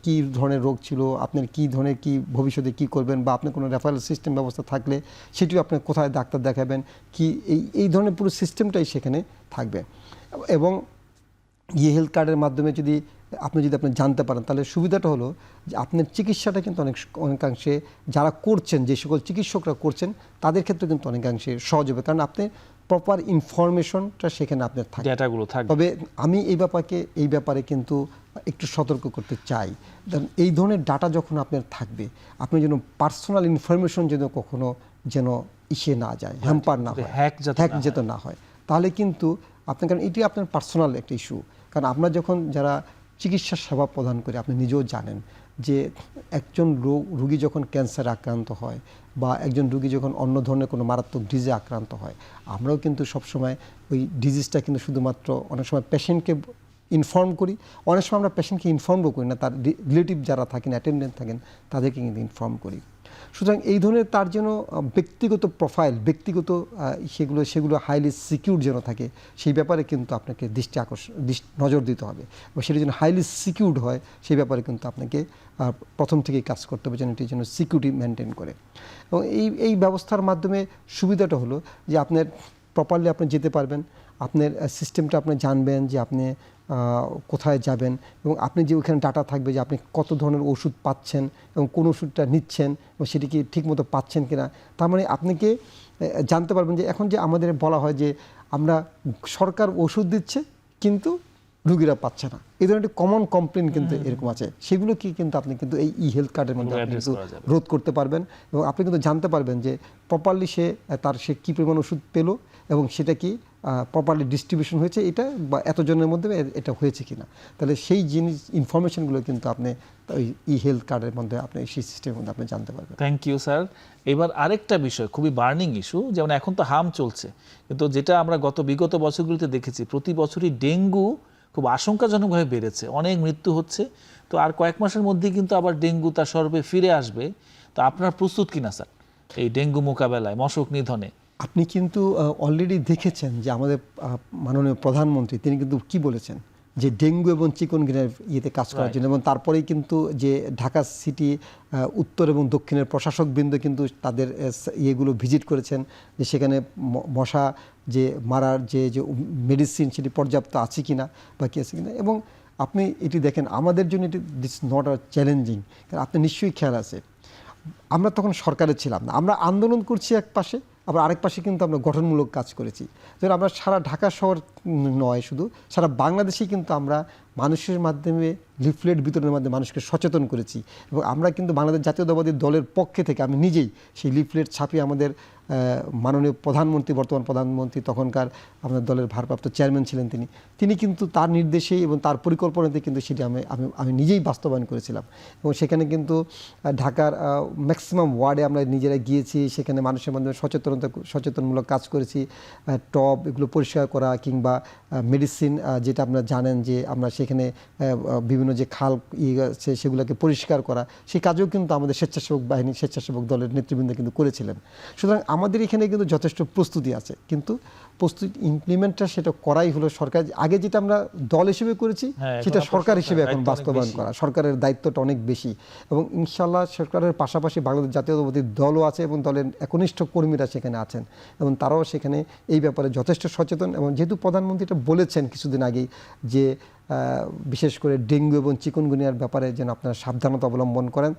কী ধরনের রোগ ছিল, আপনার কী ধরনের ভবিষ্যতে কী করবেন বা আপনার কোনো রেফারেল সিস্টেম ব্যবস্থা থাকলে সেটিও আপনি কোথায় ডাক্তার দেখাবেন কি এই ধরনের পুরো সিস্টেমটাই সেখানে থাকবে। এবং হেলথ কার্ডের মাধ্যমে যদি আপনি জানতে পারেন তাহলে সুবিধাটা হলো যে আপনার চিকিৎসাটা কিন্তু অনেকাংশে যারা করছেন, যে সকল চিকিৎসকরা করছেন তাদের ক্ষেত্রে কিন্তু অনেকাংশে সহজ হবে, কারণ আপনি প্রপার ইনফরমেশনটা সেখানে আপনার থাকে, তবে আমি এই ব্যাপারে কিন্তু একটু সতর্ক করতে চাই। কারণ এই ধরনের ডাটা যখন আপনার থাকবে, আপনি যেন পার্সোনাল ইনফরমেশন যেন কখনো যেন না যায়, হ্যাম্পার না হয়, হ্যাক যাতে না হয়, তাহলে কিন্তু আপনার, কারণ এটি আপনার পার্সোনাল একটা ইস্যু। কারণ আমরা যখন যারা চিকিৎসা সেবা প্রদান করি, আপনি নিজেও জানেন যে একজন রোগী যখন ক্যান্সারে আক্রান্ত হয় বা একজন রোগী যখন অন্য ধরনের কোনো মারাত্মক ডিজিজে আক্রান্ত হয়, আমরাও কিন্তু সবসময় ওই ডিজিজটা কিন্তু শুধুমাত্র অনেক সময় পেশেন্টকে ইনফর্ম করি, অনেক সময় আমরা পেশেন্টকে ইনফর্মও করি না, তার রিলেটিভ যারা থাকেন, অ্যাটেন্ডেন্ট থাকেন, তাদেরকে কিন্তু ইনফর্ম করি। সুতরাং এই ধরনের তার যেন ব্যক্তিগত প্রোফাইল, ব্যক্তিগত সেগুলো হাইলি সিকিউর যেন থাকে, সেই ব্যাপারে কিন্তু আপনাকে নজর দিতে হবে, এবং সেটা যেন হাইলি সিকিউরড হয়, সেই ব্যাপারে কিন্তু আপনাকে প্রথম থেকেই কাজ করতে হবে, যেন এটি যেন সিকিউরিটি মেনটেন করে। এবং এই ব্যবস্থার মাধ্যমে সুবিধাটা হলো যে আপনার প্রপারলি আপনি যেতে পারবেন, আপনার সিস্টেমটা আপনি জানবেন যে আপনি কোথায় যাবেন, এবং আপনি যে ওখানে ডাটা থাকবে যে আপনি কত ধরনের ওষুধ পাচ্ছেন এবং কোন ওষুধটা নিচ্ছেন এবং সেটি কি ঠিকমতো পাচ্ছেন কিনা। তার মানে আপনাকে জানতে পারবেন যে এখন যে আমাদের বলা হয় যে আমরা সরকার ওষুধ দিচ্ছে কিন্তু রুগীরা পাচ্ছে না, এই ধরনের একটি কমন কমপ্লেন কিন্তু এরকম আছে, সেগুলো কি কিন্তু আপনি কিন্তু এই হেলথ কার্ডের মধ্যে আপনি কিন্তু রোধ করতে পারবেন, এবং আপনি কিন্তু জানতে পারবেন যে প্রপারলি সে কী পরিমাণ ওষুধ পেল এবং সেটা কি প্রপারলি ডিস্ট্রিবিউশন হয়েছে, এটা বা এতজনের মধ্যে এটা হয়েছে কিনা। তাহলে সেই ইনফরমেশনগুলো কিন্তু আপনি ওই হেলথ কার্ডের মধ্যে আপনি সেই সিস্টেমের মধ্যে আপনি জানতে পারবেন। Thank you sir. এবার আরেকটা বিষয়, খুবই বার্নিং ইস্যু, যেমন এখন তো হাম চলছে, কিন্তু যেটা আমরা বিগত বছরগুলিতে দেখেছি, প্রতি বছরই ডেঙ্গু খুব আশঙ্কাজনকভাবে বেড়েছে, অনেক মৃত্যু হচ্ছে। তো আর কয়েক মাসের মধ্যেই কিন্তু আবার ডেঙ্গু তার স্বরূপে ফিরে আসবে। তো আপনার প্রস্তুত কিনা স্যার এই ডেঙ্গু মোকাবেলায়, মশক নিধনে? আপনি কিন্তু অলরেডি দেখেছেন যে আমাদের মাননীয় প্রধানমন্ত্রী তিনি কিন্তু কি বলেছেন যে ডেঙ্গু এবং চিকুনগুনিয়ার ইয়েতে কাজ করার জন্য, এবং তারপরেই কিন্তু যে ঢাকা সিটি উত্তর এবং দক্ষিণের প্রশাসকবৃন্দ কিন্তু তাদের ইয়েগুলো ভিজিট করেছেন, যে সেখানে মশা যে মারার যে মেডিসিন সেটি পর্যাপ্ত আছে কিনা বা কী আছে কিনা। এবং আপনি এটি দেখেন, আমাদের জন্য এটি দিস নট আ চ্যালেঞ্জিং, কারণ আপনি নিশ্চয়ই খেয়াল আছে আমরা তখন সরকারে ছিলাম না, আমরা আন্দোলন করছি এক পাশে, আবার আরেক পাশে কিন্তু আমরা গঠনমূলক কাজ করেছি। যেন আমরা সারা ঢাকা শহর নয়, শুধু সারা বাংলাদেশেই কিন্তু আমরা মানুষের মাধ্যমে লিফলেট বিতরণের মাধ্যমে মানুষকে সচেতন করেছি, এবং আমরা কিন্তু বাংলাদেশ জাতীয়তাবাদী দলের পক্ষে থেকে আমি নিজেই সেই লিফলেট ছাপিয়ে আমাদের মাননীয় প্রধানমন্ত্রী, বর্তমান প্রধানমন্ত্রী, তখনকার আমাদের দলের ভারপ্রাপ্ত চেয়ারম্যান ছিলেন তিনি কিন্তু তার নির্দেশেই এবং তার পরিকল্পনাতে কিন্তু সেটি আমি নিজেই বাস্তবায়ন করেছিলাম। এবং সেখানে কিন্তু ঢাকার ম্যাক্সিমাম ওয়ার্ডে আমরা নিজেরা গিয়েছি, সেখানে মানুষের মাধ্যমে সচেতনমূলক কাজ করেছি, টব এগুলো পরিষ্কার করা, কিংবা মেডিসিন যেটা আপনারা জানেন যে আমরা সেখানে বিভিন্ন যে খাল আছে সেগুলোকে পরিষ্কার করা, সেই কাজও কিন্তু আমাদের স্বেচ্ছাসেবক বাহিনী, স্বেচ্ছাসেবক দলের নেতৃবৃন্দ কিন্তু করেছিলেন। সুতরাং আমাদের এখানে কিন্তু যথেষ্ট প্রস্তুতি আছে, কিন্তু প্রস্তুতি ইমপ্লিমেন্টটা সেটা করাই হলো সরকার। আগে যেটা আমরা দল হিসেবে করেছি সেটা সরকার হিসেবে এখন বাস্তবায়ন করা, সরকারের দায়িত্বটা অনেক বেশি। এবং ইনশাল্লাহ সরকারের পাশাপাশি বাংলাদেশ জাতীয়তাবাদী দলও আছে এবং দলের একনিষ্ঠ কর্মীরা সেখানে আছেন, এবং তারাও সেখানে এই ব্যাপারে যথেষ্ট সচেতন। এবং যেহেতু প্রধানমন্ত্রী এটা বলেছেন কিছুদিন আগেই যে বিশেষ করে ডেঙ্গু এবং চিকুনগুনিয়ার ব্যাপারে যেন আপনারা সাবধানতা অবলম্বন করেন,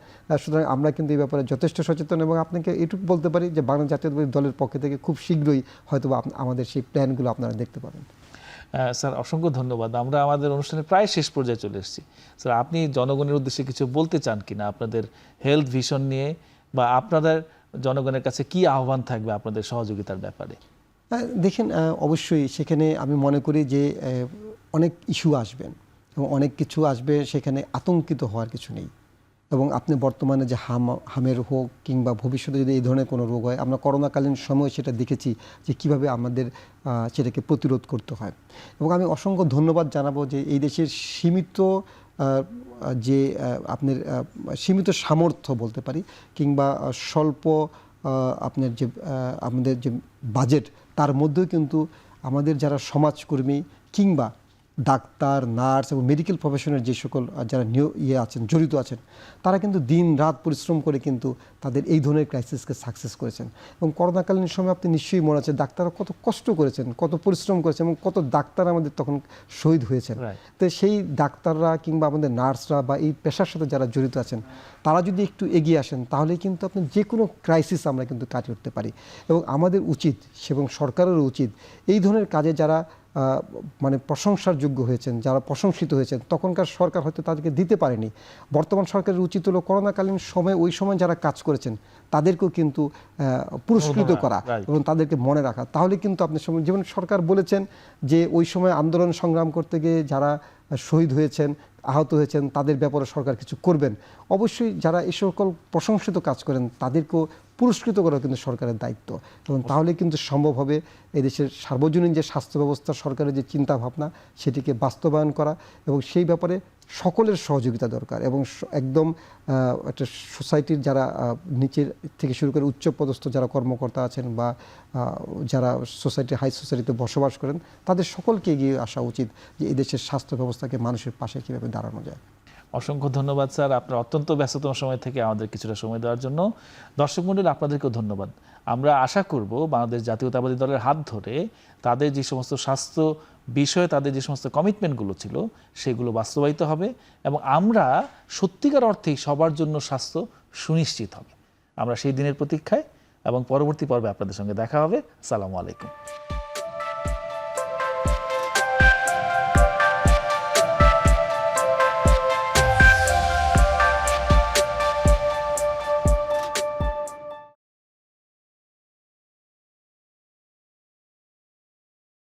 সুতরাং আমরা কিন্তু এই ব্যাপারে যথেষ্ট সচেতন। এবং আপনাকে এটুকু বলতে পারি যে বাংলাদেশ জাতীয়তাবাদী দলের পক্ষ থেকে খুব শীঘ্রই হয়তো আমাদের সেই প্ল্যানগুলো আপনারা দেখতে পাবেন। স্যার অসংখ্য ধন্যবাদ। আমরা আমাদের অনুষ্ঠানের প্রায় শেষ পর্যায়ে চলে এসেছি। স্যার আপনি জনগণের উদ্দেশ্যে কিছু বলতে চান কিনা আপনাদের হেলথ ভিশন নিয়ে, বা আপনাদের জনগণের কাছে কি আহ্বান থাকবে আপনাদের সহযোগিতার ব্যাপারে? দেখেন, অবশ্যই সেখানে আমি মনে করি যে অনেক ইস্যু আসবেন এবং অনেক কিছু আসবে, সেখানে আতঙ্কিত হওয়ার কিছু নেই। এবং আপনি বর্তমানে যে হামের হোক কিংবা ভবিষ্যতে যদি এই ধরনের কোনো রোগ হয়, আমরা করোনাকালীন সময় সেটা দেখেছি যে কিভাবে আমাদের সেটাকে প্রতিরোধ করতে হয়। এবং আমি অসংখ্য ধন্যবাদ জানাবো যে এই দেশের সীমিত যে আপনার সীমিত সামর্থ্য বলতে পারি, কিংবা স্বল্প আপনার যে আমাদের যে বাজেট, তার মধ্যেও কিন্তু আমাদের যারা সমাজকর্মী কিংবা ডাক্তার, নার্স এবং মেডিকেল প্রফেশনের যে সকল যারা আছেন, জড়িত আছেন, তারা কিন্তু দিন রাত পরিশ্রম করে কিন্তু তাদের এই ধরনের ক্রাইসিসকে সাকসেস করেছেন। এবং করোনাকালীন সময় আপনি নিশ্চয়ই মনে আছে ডাক্তাররা কত কষ্ট করেছেন, কত পরিশ্রম করেছেন, এবং কত ডাক্তার আমাদের তখন শহীদ হয়েছেন। তো সেই ডাক্তাররা কিংবা আমাদের নার্সরা বা এই পেশার সাথে যারা জড়িত আছেন, তারা যদি একটু এগিয়ে আসেন, তাহলে কিন্তু আপনি যে কোনো ক্রাইসিস আমরা কিন্তু কাটিয়ে উঠতে পারি। এবং আমাদের উচিত এবং সরকারেরও উচিত এই ধরনের কাজে যারা মানে প্রশংসার যোগ্য হয়েছেন, যারা প্রশংসিত হয়েছেন, তখনকার সরকার হয়তো তাদেরকে দিতে পারেনি। বর্তমান সরকারের উচিত হলো করোনাকালীন সময়ে ওই সময় যারা কাজ করেছেন তাদেরকেও কিন্তু পুরস্কৃত করা এবং তাদেরকে মনে রাখা। তাহলে কিন্তু আপনি যেমন সরকার বলেছেন যে ওই সময় আন্দোলন সংগ্রাম করতে গিয়ে যারা শহীদ হয়েছেন, আহত হয়েছেন, তাদের ব্যাপারে সরকার কিছু করবেন। অবশ্যই যারা এই সকল প্রশংসিত কাজ করেন তাদেরকেও পুরস্কৃত করা কিন্তু সরকারের দায়িত্ব, এবং তাহলে কিন্তু সম্ভব হবে এদেশের সার্বজনীন যে স্বাস্থ্য ব্যবস্থা, সরকারের যে চিন্তা ভাবনা, সেটিকে বাস্তবায়ন করা, এবং সেই ব্যাপারে সকলের সহযোগিতা দরকার। এবং একদম একটা সোসাইটির যারা নিচের থেকে শুরু করে উচ্চপদস্থ যারা কর্মকর্তা আছেন বা যারা সোসাইটির হাই সোসাইটিতে বসবাস করেন, তাদের সকলকে এগিয়ে আসা উচিত যে এদেশের স্বাস্থ্য ব্যবস্থাকে মানুষের পাশে কীভাবে দাঁড়ানো যায়। অসংখ্য ধন্যবাদ স্যার, আপনার অত্যন্ত ব্যস্ততম সময় থেকে আমাদের কিছুটা সময় দেওয়ার জন্য। দর্শক মণ্ডলী, আপনাদেরকেও ধন্যবাদ। আমরা আশা করব বাংলাদেশ জাতীয়তাবাদী দলের হাত ধরে তাদের যে সমস্ত স্বাস্থ্য বিষয়ে তাদের যে সমস্ত কমিটমেন্টগুলো ছিল সেগুলো বাস্তবায়িত হবে, এবং আমরা সত্যিকার অর্থেই সবার জন্য স্বাস্থ্য সুনিশ্চিত হবে। আমরা সেই দিনের প্রতীক্ষায়, এবং পরবর্তী পর্বে আপনাদের সঙ্গে দেখা হবে। আসসালামু আলাইকুম।